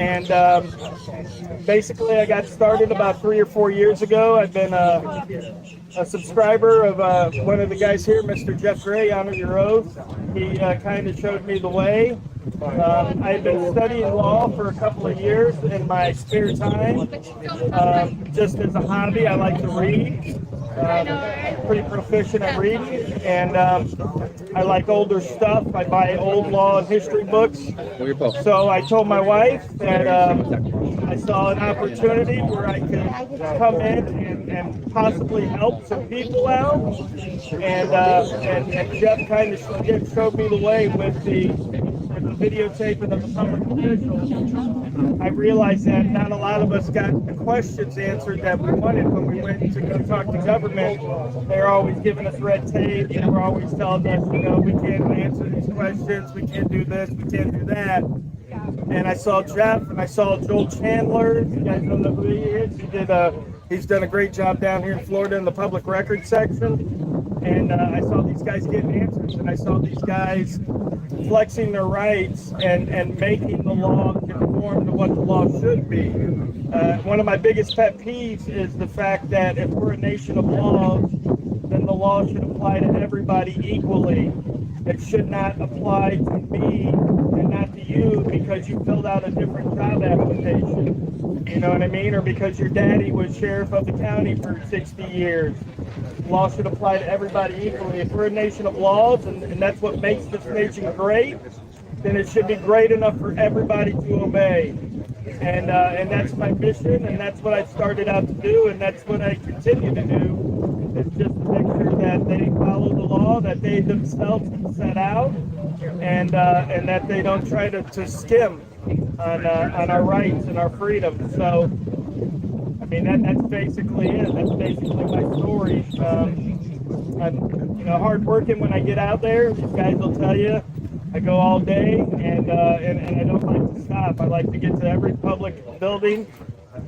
And basically, I got started about 3 or 4 years ago. I've been a subscriber of one of the guys here, Mr. Jeff Gray, Honor Your Oath. He kind of showed me the way. I've been studying law for a couple of years in my spare time. Just as a hobby, I like to read. Pretty proficient at reading, and I like older stuff. I buy old law and history books. So I told my wife that I saw an opportunity where I could come in and possibly help some people out. And Jeff kind of showed me the way with the videotaping of the public officials. I realized that not a lot of us got the questions answered that we wanted when we went to go talk to government. They're always giving us red tape, and we're always telling us, we can't answer these questions, we can't do this, we can't do that. And I saw Jeff, and I saw Joel Chandler. You guys don't know who he is. He's done a great job down here in Florida in the public records section. And I saw these guys getting answers, and I saw these guys flexing their rights and making the law conform to what the law should be. One of my biggest pet peeves is the fact that if we're a nation of laws, then the law should apply to everybody equally. It should not apply to me and not to you because you filled out a different job application. You know what I mean? Or because your daddy was sheriff of the county for 60 years. Law should apply to everybody equally. If we're a nation of laws, and that's what makes this nation great, then it should be great enough for everybody to obey. And that's my mission, and that's what I started out to do, and that's what I continue to do. It's just to make sure that they follow the law that they themselves set out, and that they don't try to skim on our rights and our freedom. So, I mean, that's basically it. That's basically my story. I'm hard working when I get out there. These guys will tell you I go all day, and I don't like to stop. I like to get to every public building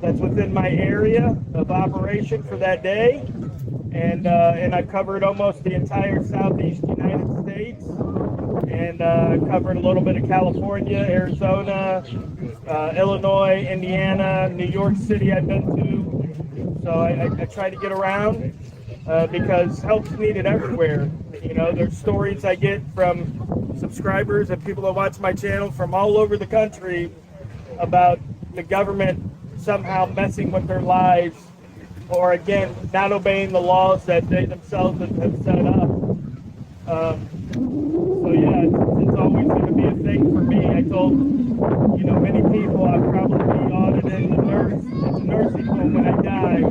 that's within my area of operation for that day. And I've covered almost the entire southeast United States, and covered a little bit of California, Arizona, Illinois, Indiana, New York City I've been to. So I try to get around because help's needed everywhere. There's stories I get from subscribers and people that watch my channel from all over the country about the government somehow messing with their lives, or again, not obeying the laws that they themselves have set up. So yeah, it's always going to be a thing for me. I told, many people I'll probably be audited at the nursing home when I die.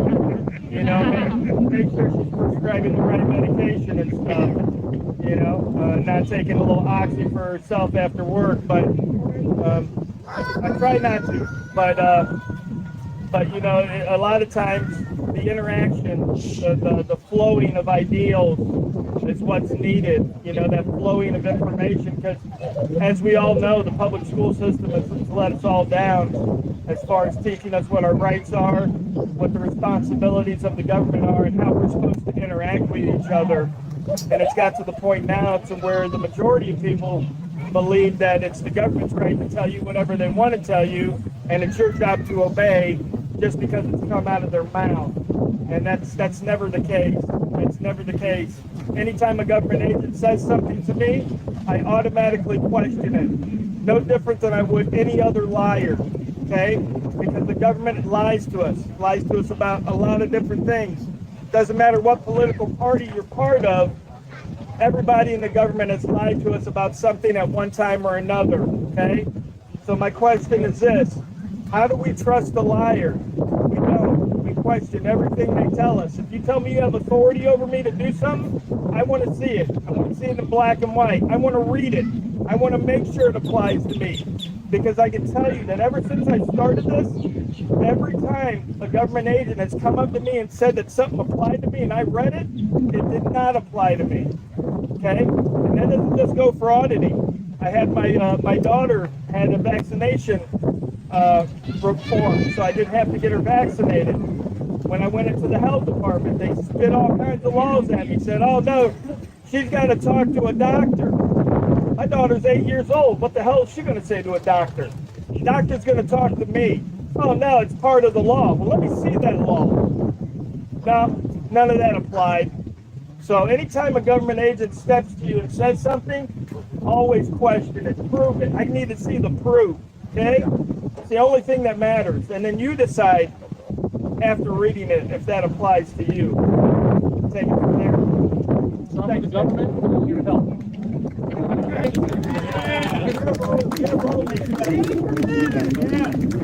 Make sure she's prescribing the right medication and stuff. Not taking a little oxy for herself after work, but I try not to. But a lot of times the interaction, the flowing of ideals is what's needed, that flowing of information, because as we all know, the public school system has let us all down as far as teaching us what our rights are, what the responsibilities of the government are, and how we're supposed to interact with each other. And it's got to the point now to where the majority of people believe that it's the government's right to tell you whatever they want to tell you, and it's your job to obey just because it's come out of their mouth. And that's never the case. It's never the case. Anytime a government agent says something to me, I automatically question it. No different than I would any other liar, okay? Because the government lies to us about a lot of different things. Doesn't matter what political party you're part of, everybody in the government has lied to us about something at one time or another, okay? So my question is this: how do we trust a liar? We don't. We question everything they tell us. If you tell me you have authority over me to do something, I want to see it. I want to see it in black and white. I want to read it. I want to make sure it applies to me. Because I can tell you that ever since I started this, every time a government agent has come up to me and said that something applied to me and I read it, it did not apply to me. Okay? And that doesn't just go for auditing. I had my daughter had a vaccination reform, so I didn't have to get her vaccinated. When I went into the health department, they spit all kinds of laws at me. Said, "Oh no, she's got to talk to a doctor." My daughter's 8 years old. What the hell is she going to say to a doctor? doctor's going to talk to me. Oh, no, it's part of the law. Well, let me see that law. No, none of that applied. So anytime a government agent steps to you and says something, always question it, prove it. I need to see the proof, okay? It's the only thing that matters. And then you decide after reading it if that applies to you. Take it from there. So I'm with the government, I'm here to help.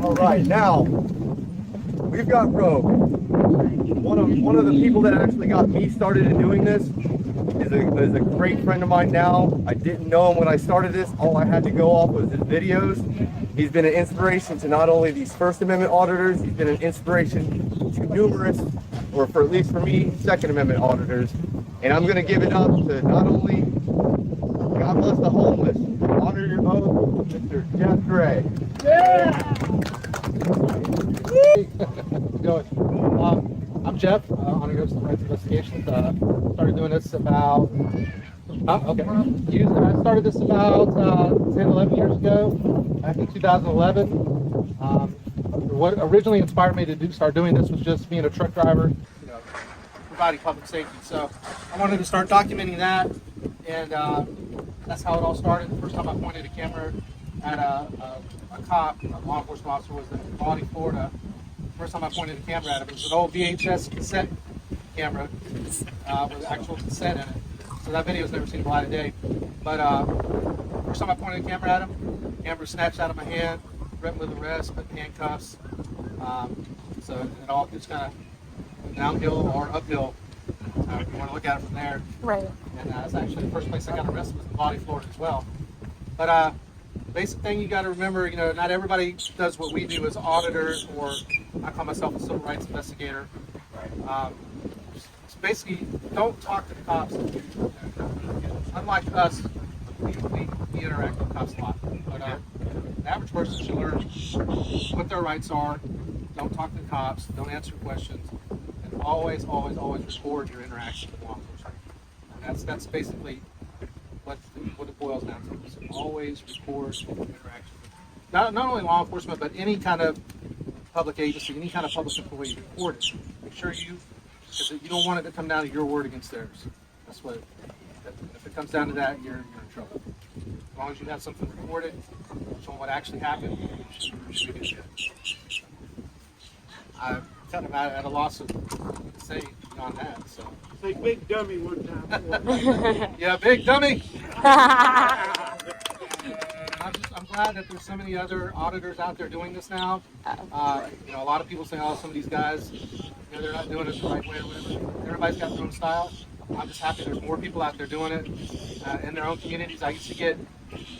All right, now we've got Rogue. One of the people that actually got me started in doing this is a great friend of mine now. I didn't know him when I started this. All I had to go off was his videos. He's been an inspiration to not only these First Amendment auditors, he's been an inspiration to numerous, or for at least for me, Second Amendment auditors. And I'm going to give it up to not only God bless the homeless, honor your oath, Mr. Jeff Gray. Yeah! I'm Jeff, Honor Your Oath and Rights Investigations. Started doing this about, I started this about 10, 11 years ago, back in 2011. What originally inspired me to start doing this was just being a truck driver, providing public safety. So I wanted to start documenting that, and that's how it all started. The first time I pointed a camera at a cop, a law enforcement officer, was in Raleigh, Florida. First time I pointed a camera at him, it was an old VHS cassette camera with actual cassette in it. So that video's never seen the light of day. But first time I pointed a camera at him, camera snatched out of my hand, threatened with arrest, put in handcuffs. So it all just kind of downhill or uphill. If you want to look at it from there. Right. And that's actually the first place I got arrested was in Raleigh, Florida as well. But basic thing you got to remember, not everybody does what we do as auditors, or I call myself a civil rights investigator. Basically, don't talk to the cops. Unlike us, we interact with cops a lot. But the average person should learn what their rights are. Don't talk to the cops. Don't answer questions. And always, always, always record your interaction with law enforcement. And that's basically what it boils down to. So always record your interaction. Not only law enforcement, but any kind of public agency, any kind of public employee, record it. Make sure because you don't want it to come down to your word against theirs. That's what. If it comes down to that, you're in trouble. As long as you have something recorded, showing what actually happened, you should be good. I'm kind of at a loss of what to say beyond that. So. Say big dummy one time. Yeah, big dummy. I'm glad that there's so many other auditors out there doing this now. A lot of people say, oh, some of these guys, they're not doing it the right way or whatever. Everybody's got their own style. I'm just happy there's more people out there doing it in their own communities. I used to get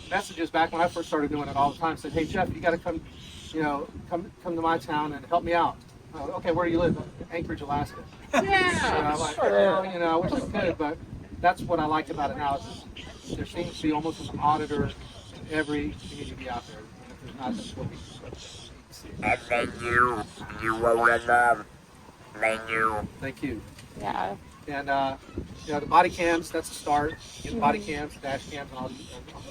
messages back when I first started doing it all the time. Said, hey, Jeff, you got to come, come to my town and help me out. Okay, where do you live? Anchorage, Alaska. Yeah. So I'm like, I wish I could, but that's what I like about it now. Is there seems to be almost an auditor in every community out there. And if there's not, that's what we see. And then you will love. Thank you. Thank you. Yeah. And the body cams, that's a start. Get the body cams, dash cams, and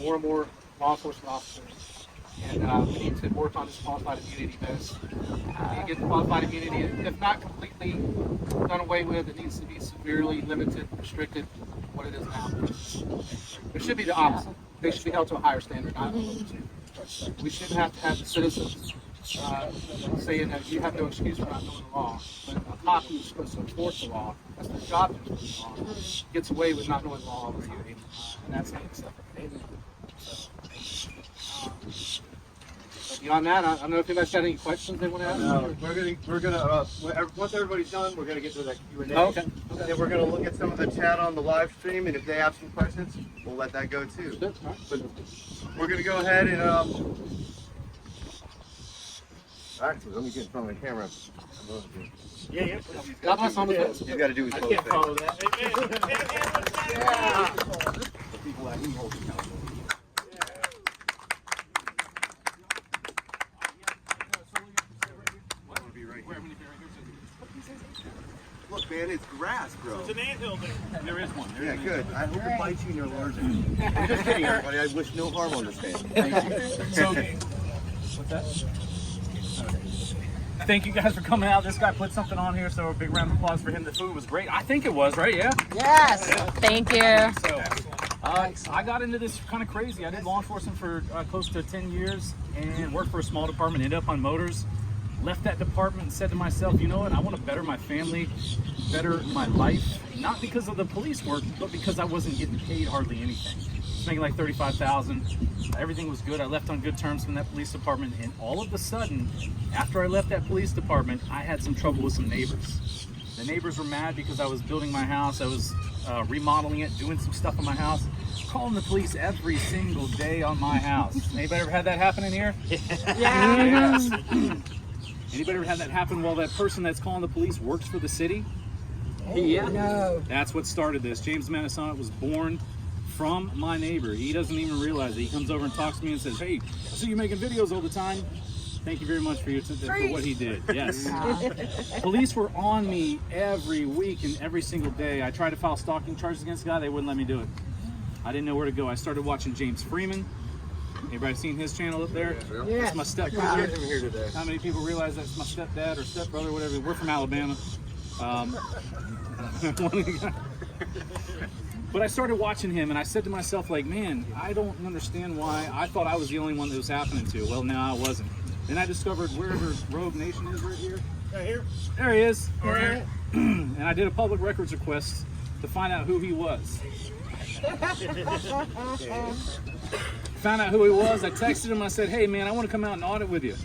more and more law enforcement officers. And we need to work on this qualified immunity best. We need to get the qualified immunity, if not completely done away with, it needs to be severely limited, restricted, what it is now. It should be the opposite. They should be held to a higher standard. We shouldn't have to have the citizens saying that you have no excuse for not knowing the law. But a cop who's supposed to enforce the law, that's their job to enforce the law, gets away with not knowing the law over you. And that's not acceptable. Beyond that, I don't know if anybody's got any questions they want to ask. We're gonna once everybody's done, we're gonna get to that Q&A. Oh, okay. And then we're gonna look at some of the chat on the live stream, and if they have some questions, we'll let that go too. Good. All right. But we're gonna go ahead and actually, let me get in front of the camera. Yeah. God bless on the fence. You gotta do his I whole can't thing. follow that. The people that he holds accountable. Look, man, it's grass, bro. It's an anthill there. There is one. Yeah, good. I hope it bites you and you're allergic. I'm just kidding, everybody. I wish no harm on this man. Thank you. So, What's that? Okay. Thank you guys for coming out. This guy put something on here, so a big round of applause for him. The food was great. I think it was, right? Yeah? Yes. Thank you. So, I got into this kind of crazy. I did law enforcement for close to 10 years and worked for a small department, ended up on motors. Left that department and said to myself, you know what, I want to better my family, better my life, not because of the police work, but because I wasn't getting paid hardly anything. I was making like $35,000. Everything was good. I left on good terms from that police department, and all of a sudden, after I left that police department, I had some trouble with some neighbors. The neighbors were mad because I was building my house. I was remodeling it, doing some stuff in my house, calling the police every single day on my house. Anybody ever had that happen in here? Yeah. Yes. Anybody ever had that happen while that person that's calling the police works for the city? Yeah. No. That's what started this. James Manasant was born from my neighbor. He doesn't even realize it. He comes over and talks to me and says, hey, I see you making videos all the time. Thank you very much for what he did. Yes. Police were on me every week and every single day. I tried to file stalking charges against the guy. They wouldn't let me do it. I didn't know where to go. I started watching James Freeman. Anybody seen his channel up there? Yes. That's my stepbrother. How many people realize that's my stepdad or stepbrother, whatever? We're from Alabama. But I started watching him, and I said to myself, like, man, I don't understand why. I thought I was the only one that was happening to. Well, no, I wasn't. Then I discovered wherever Rogue Nation is right here. Right here? There he is. All right. And I did a public records request to find out who he was. Found out who he was. I texted him. I said, hey, man, I want to come out and audit with you.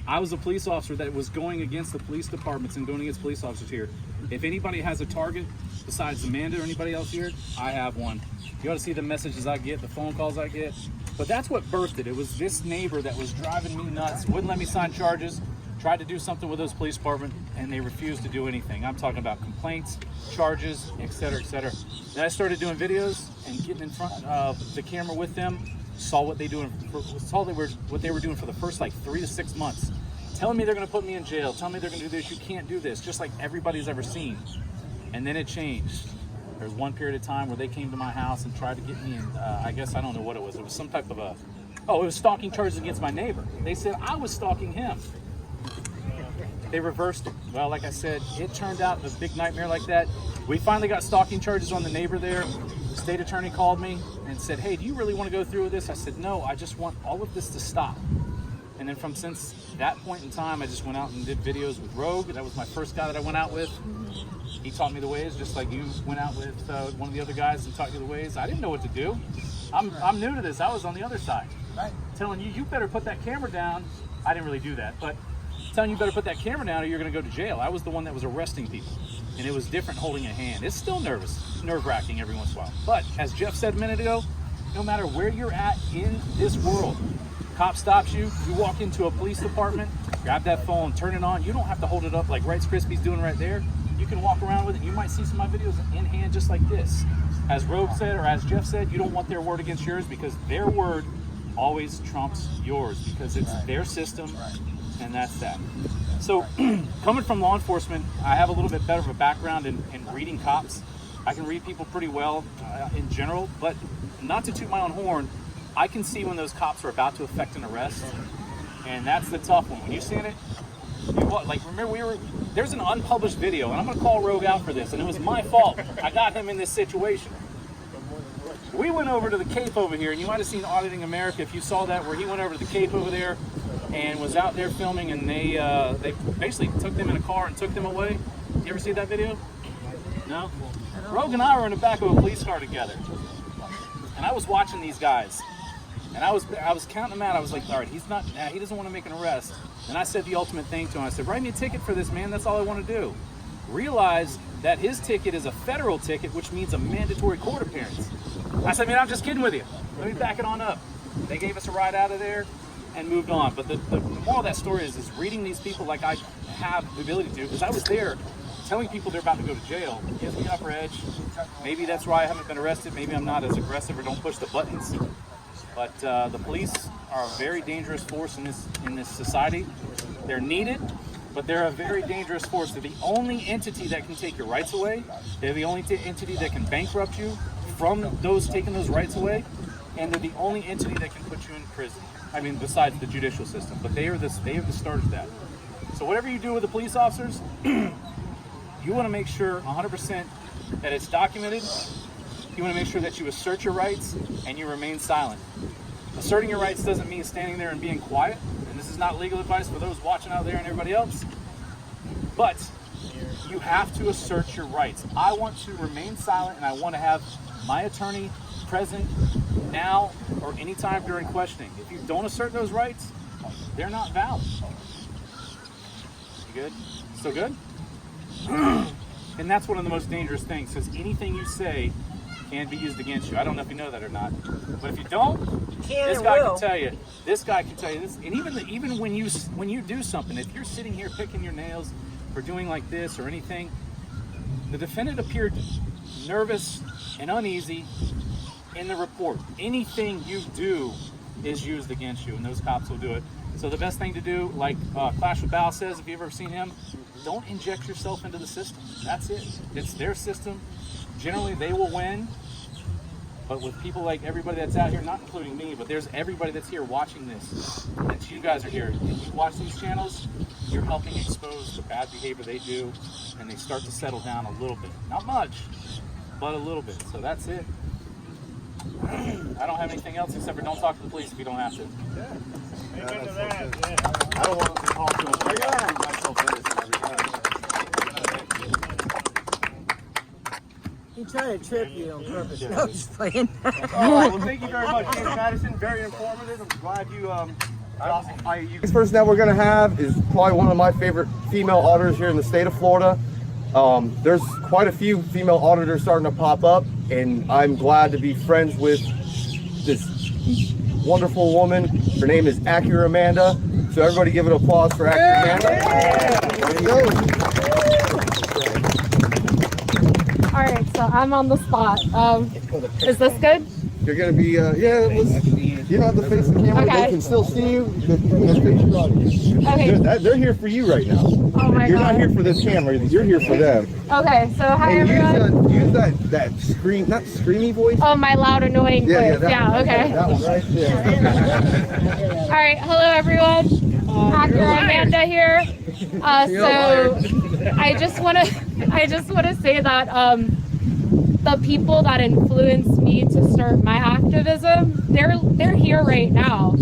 I was a police officer that was going against the police departments and going against police officers here. If anybody has a target besides Amanda or anybody else here, I have one. You ought to see the messages I get, the phone calls I get. But that's what birthed it. It was this neighbor that was driving me nuts, wouldn't let me sign charges, tried to do something with those police department, and they refused to do anything. I'm talking about complaints, charges, etc., etc. Then I started doing videos and getting in front of the camera with them, saw what they were doing for the first like 3 to 6 months, telling me they're going to put me in jail, telling me they're going to do this, you can't do this, just like everybody's ever seen. And then it changed. There was one period of time where they came to my house and tried to get me in, I guess, I don't know what it was. It was some type of it was stalking charges against my neighbor. They said I was stalking him. They reversed it. Well, like I said, it turned out a big nightmare like that. We finally got stalking charges on the neighbor there. The state attorney called me and said, hey, do you really want to go through with this? I said, no, I just want all of this to stop. And then since that point in time, I just went out and did videos with Rogue. That was my first guy that I went out with. He taught me the ways, just like you went out with one of the other guys and taught you the ways. I didn't know what to do. I'm new to this. I was on the other side. Right. Telling you, you better put that camera down. I didn't really do that, but telling you better put that camera down or you're going to go to jail. I was the one that was arresting people. And it was different holding a hand. It's still nerve-wracking every once in a while. But as Jeff said a minute ago, no matter where you're at in this world, cop stops you, you walk into a police department, grab that phone, turn it on. You don't have to hold it up like Rice Krispies doing right there. You can walk around with it. You might see some of my videos in hand just like this. As Rogue said, or as Jeff said, you don't want their word against yours because their word always trumps yours because it's their system, and that's that. So coming from law enforcement, I have a little bit better of a background in reading cops. I can read people pretty well in general, but not to toot my own horn, I can see when those cops are about to effect an arrest, and that's the tough one. When you've seen it, remember there's an unpublished video, and I'm going to call Rogue out for this, and it was my fault. I got him in this situation. We went over to the Cape over here, and you might have seen Auditing America if you saw that, where he went over to the Cape over there and was out there filming, and they basically took them in a car and took them away. You ever see that video? No? Rogue and I were in the back of a police car together, and I was watching these guys, and I was counting them out. I was like, all right, he doesn't want to make an arrest. And I said the ultimate thing to him. I said, write me a ticket for this, man. That's all I want to do. Realize that his ticket is a federal ticket, which means a mandatory court appearance. I said, man, I'm just kidding with you. Let me back it on up. They gave us a ride out of there and moved on. But the moral of that story is reading these people like I have the ability to, because I was there telling people they're about to go to jail. It gives me upper edge. Maybe that's why I haven't been arrested. Maybe I'm not as aggressive or don't push the buttons. But the police are a very dangerous force in this society. They're needed, but they're a very dangerous force. They're the only entity that can take your rights away. They're the only entity that can bankrupt you from taking those rights away. And they're the only entity that can put you in prison. I mean, besides the judicial system, but they are the start of that. So whatever you do with the police officers, you want to make sure 100% that it's documented. You want to make sure that you assert your rights and you remain silent. Asserting your rights doesn't mean standing there and being quiet, and this is not legal advice for those watching out there and everybody else, but you have to assert your rights. I want to remain silent, and I want to have my attorney present now or anytime during questioning. If you don't assert those rights, they're not valid. You good? Still good? And that's one of the most dangerous things, because anything you say can be used against you. I don't know if you know that or not, but if you don't, this guy can tell you. This guy can tell you this. And even when you do something, if you're sitting here picking your nails or doing like this or anything, the defendant appeared nervous and uneasy in the report. Anything you do is used against you, and those cops will do it. So the best thing to do, like Clash with Bow says, if you've ever seen him, don't inject yourself into the system. That's it. It's their system. Generally, they will win. But with people like everybody that's out here, not including me, but there's everybody that's here watching this, and you guys are here. If you watch these channels, you're helping expose the bad behavior they do, and they start to settle down a little bit. Not much, but a little bit. So that's it. I don't have anything else except for don't talk to the police if you don't have to. Amen to that. Yeah. I don't want to talk to them. Myself in this every time. He tried to trip you on purpose. No, I'm just playing. All right, well, thank you very much, James Madison. Very informative. I'm glad you. This person that we're gonna have is probably one of my favorite female auditors here in the state of Florida. There's quite a few female auditors starting to pop up, and I'm glad to be friends with this wonderful woman. Her name is Accurate Amanda. So everybody give an applause for Accurate Amanda. There you go. All right, so I'm on the spot. Is this good? You're gonna be, you don't have to face the camera. Okay. They can still see you. Okay. They're here for you right now. Oh my You're God. not here for this camera. You're here for them. Okay, so hi And everyone. use that scream, not screamy voice. Oh, my loud, annoying voice. Yeah, okay. That one right there. All right, hello everyone. Accurate Amanda here. So I just want to say that the people that influenced me to start my activism, they're here right now.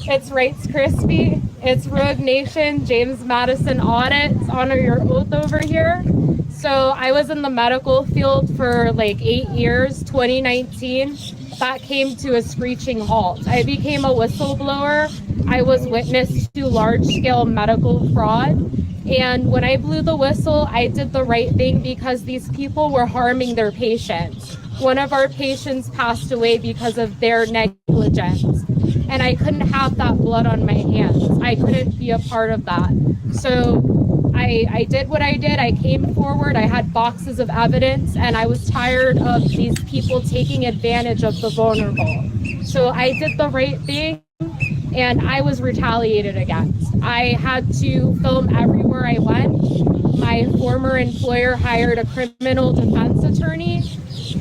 It's Rights Crispy, it's Rogue Nation, James Madison Audit, honor your oath over here. So I was in the medical field for like 8 years, 2019. That came to a screeching halt. I became a whistleblower. I was witness to large-scale medical fraud. And when I blew the whistle, I did the right thing because these people were harming their patients. One of our patients passed away because of their negligence. And I couldn't have that blood on my hands. I couldn't be a part of that. So I did what I did. I came forward. I had boxes of evidence, and I was tired of these people taking advantage of the vulnerable. So I did the right thing, and I was retaliated against. I had to film everywhere I went. My former employer hired a criminal defense attorney,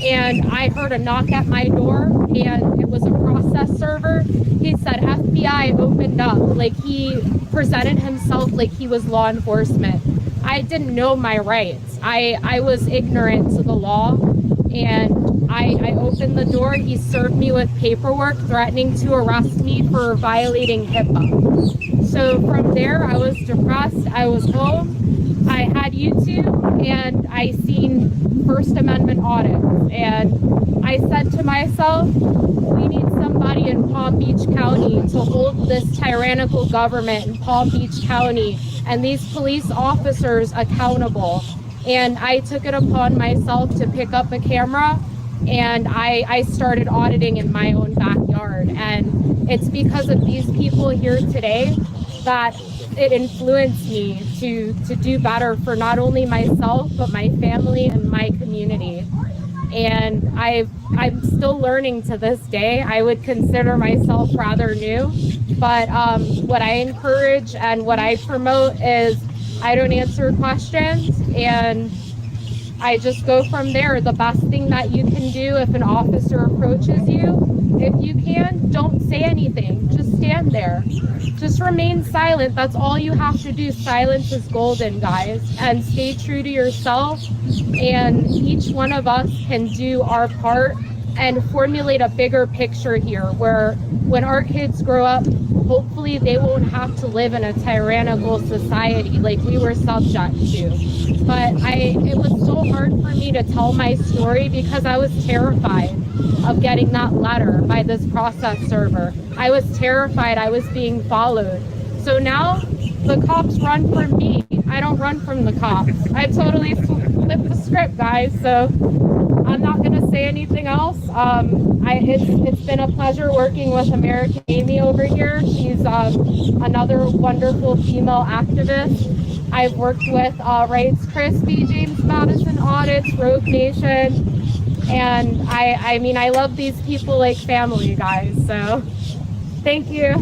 and I heard a knock at my door, and it was a process server. He said FBI opened up, like he presented himself like he was law enforcement. I didn't know my rights. I was ignorant to the law, and I opened the door. He served me with paperwork threatening to arrest me for violating HIPAA. So from there, I was depressed. I was home. I had YouTube, and I seen First Amendment audits, and I said to myself, we need somebody in Palm Beach County to hold this tyrannical government in Palm Beach County and these police officers accountable. And I took it upon myself to pick up a camera, and I started auditing in my own backyard. And it's because of these people here today that it influenced me to do better for not only myself, but my family and my community. And I'm still learning to this day. I would consider myself rather new, but what I encourage and what I promote is I don't answer questions, and I just go from there. The best thing that you can do if an officer approaches you, if you can, don't say anything. Just stand there. Just remain silent. That's all you have to do. Silence is golden, guys. And stay true to yourself. And each one of us can do our part and formulate a bigger picture here where when our kids grow up, hopefully they won't have to live in a tyrannical society like we were subject to. But it was so hard for me to tell my story because I was terrified of getting that letter by this process server. I was terrified I was being followed. So now the cops run from me. I don't run from the cops. I totally flipped the script, guys. So I'm not going to say anything else. It's been a pleasure working with American Amy over here. She's another wonderful female activist. I've worked with Rights Crispy, James Madison Audits, Rogue Nation, and I mean, I love these people like family, guys. So thank you.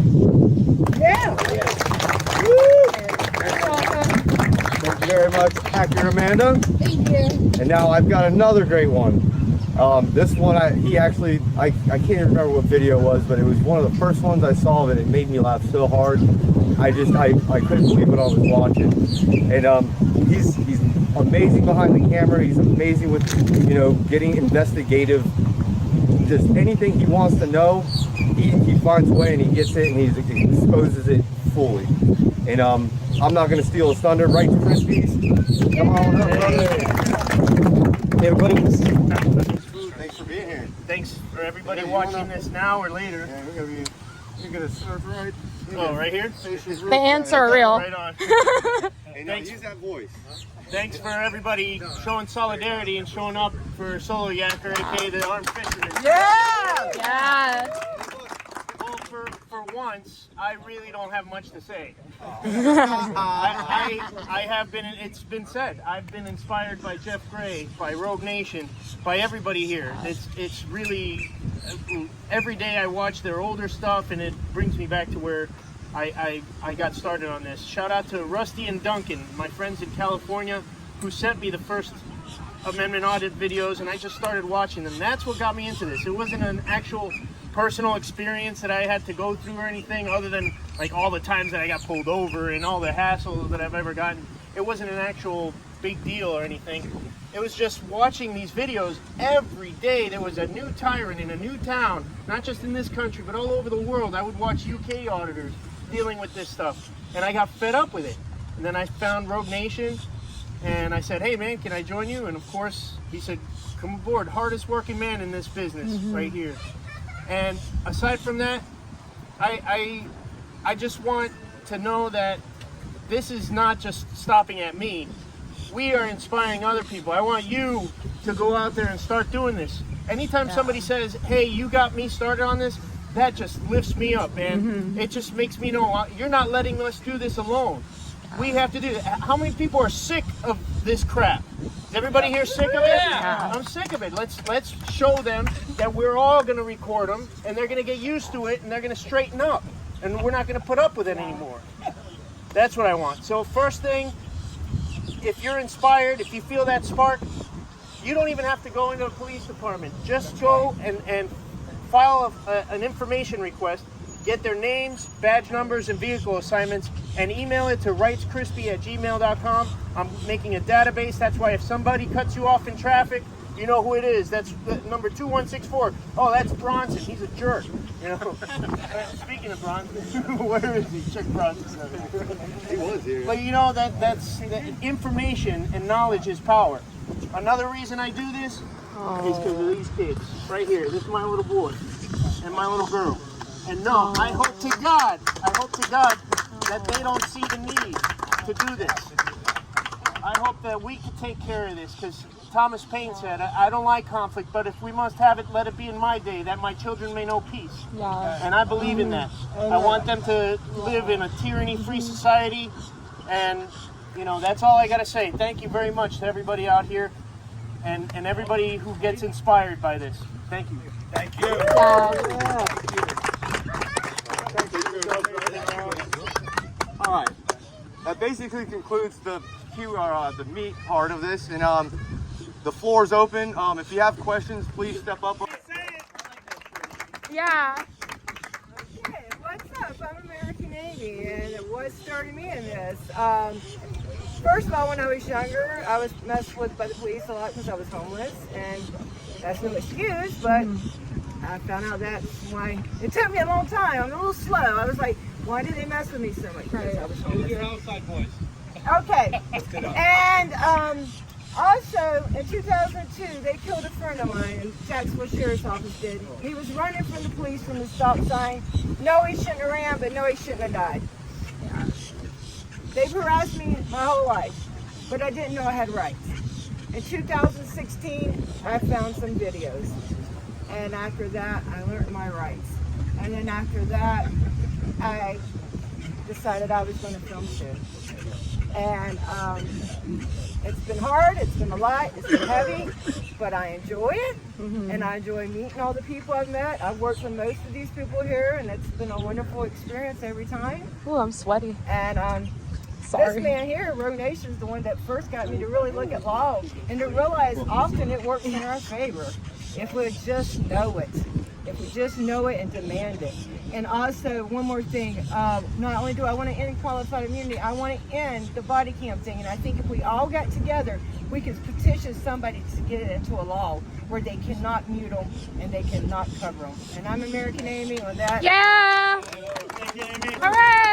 Yeah. Thank you very much, Actor Amanda. Thank you. And now I've got another great one. This one, I can't even remember what video it was, but it was one of the first ones I saw and it made me laugh so hard. I couldn't believe what I was watching. And he's amazing behind the camera. He's amazing with, getting investigative. Just anything he wants to know, he finds a way and he gets it and he exposes it fully. And I'm not going to steal his thunder. Right to Krispies? Come on up, brother. Hey, everybody. Thanks for being here. Thanks for everybody watching this now or later. Yeah, you're gonna serve right. Oh, right here? The ants are real. Right on. Hey, now use that voice. Thanks for everybody showing solidarity and showing up for Solo Yanker, aka the armed fisherman. Yeah. Well, for once, I really don't have much to say. I have been, it's been said, I've been inspired by Jeff Gray, by Rogue Nation, by everybody here. It's really, every day I watch their older stuff and it brings me back to where I got started on this. Shout out to Rusty and Duncan, my friends in California, who sent me the first Amendment audit videos, and I just started watching them. That's what got me into this. It wasn't an actual personal experience that I had to go through or anything, other than like all the times that I got pulled over and all the hassles that I've ever gotten. It wasn't an actual big deal or anything. It was just watching these videos every day. There was a new tyrant in a new town, not just in this country, but all over the world. I would watch UK auditors dealing with this stuff, and I got fed up with it. And then I found Rogue Nation, and I said, hey man, can I join you? And of course, he said, come aboard, hardest working man in this business right here. And aside from that, I just want to know that this is not just stopping at me. We are inspiring other people. I want you to go out there and start doing this. Anytime somebody says, hey, you got me started on this, that just lifts me up, man. It just makes me know you're not letting us do this alone. We have to do it. How many people are sick of this crap? Is everybody here sick of it? Yeah. I'm sick of it. Let's show them that we're all going to record them, and they're going to get used to it, and they're going to straighten up, and we're not going to put up with it anymore. That's what I want. So first thing, if you're inspired, if you feel that spark, you don't even have to go into a police department. Just go and file an information request. Get their names, badge numbers, and vehicle assignments, and email it to rightscrispy@gmail.com. I'm making a database. That's why if somebody cuts you off in traffic, you know who it is. That's number 2164. Oh, that's Bronson. He's a jerk. Speaking of Bronson, where is he? Check Bronson. He was here. But that's information and knowledge is power. Another reason I do this is because of these kids right here. This is my little boy and my little girl. And no, I hope to God that they don't see the need to do this. I hope that we can take care of this, because Thomas Paine said, I don't like conflict, but if we must have it, let it be in my day, that my children may know peace. Yeah. And I believe in that. I want them to live in a tyranny-free society, and that's all I got to say. Thank you very much to everybody out here, and everybody who gets inspired by this. Thank you. Thank you. Yeah. All right, that basically concludes the meat part of this, and the floor is open. If you have questions, please step up. Yeah. Okay, what's up? I'm American Navy, and what started me in this? First of all, when I was younger, I was messed with by the police a lot because I was homeless, and that's no excuse, but I found out that's why. It took me a long time. I'm a little slow. I was like, why did they mess with me so much? Because I was homeless. Your outside voice. Okay. And also, in 2002, they killed a friend of mine in Jacksonville Sheriff's Office did. He was running from the police from the stop sign. No, he shouldn't have ran, but no, he shouldn't have died. They've harassed me my whole life, but I didn't know I had rights. In 2016, I found some videos. And after that, I learned my rights. And then after that, I decided I was going to film too. And it's been hard, it's been a lot, it's been heavy, but I enjoy it. And I enjoy meeting all the people I've met. I've worked with most of these people here, and it's been a wonderful experience every time. Oh, I'm sweaty. And Sorry. this man here, Rogue Nation, is the one that first got me to really look at law and to realize often it works in our favor if we just know it. If we just know it and demand it. And also, one more thing, not only do I want to end qualified immunity, I want to end the body cam thing. And I think if we all got together, we could petition somebody to get it into a law where they cannot mute them and they cannot cover them. And I'm American Amy on that. Yeah. All right.